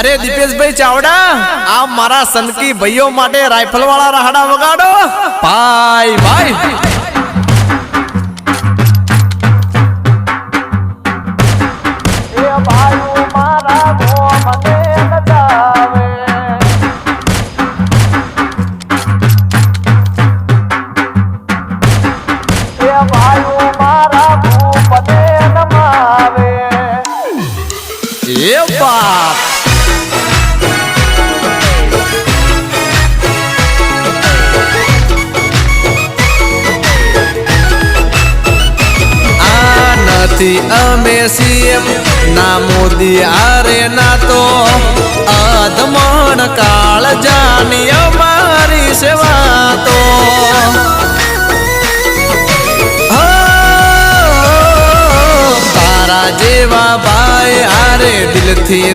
अरे दीपेश भाई चावड़ा आप मारा सनकी भाइयों माटे राइफल वाला राहड़ा वगाड़ो भाई भाई ये बात अमे सीएम ना मोदी आरे ना तो अधमण काल जानी हमारी सेवा तो तारा जेवा भाई आरे दिल थी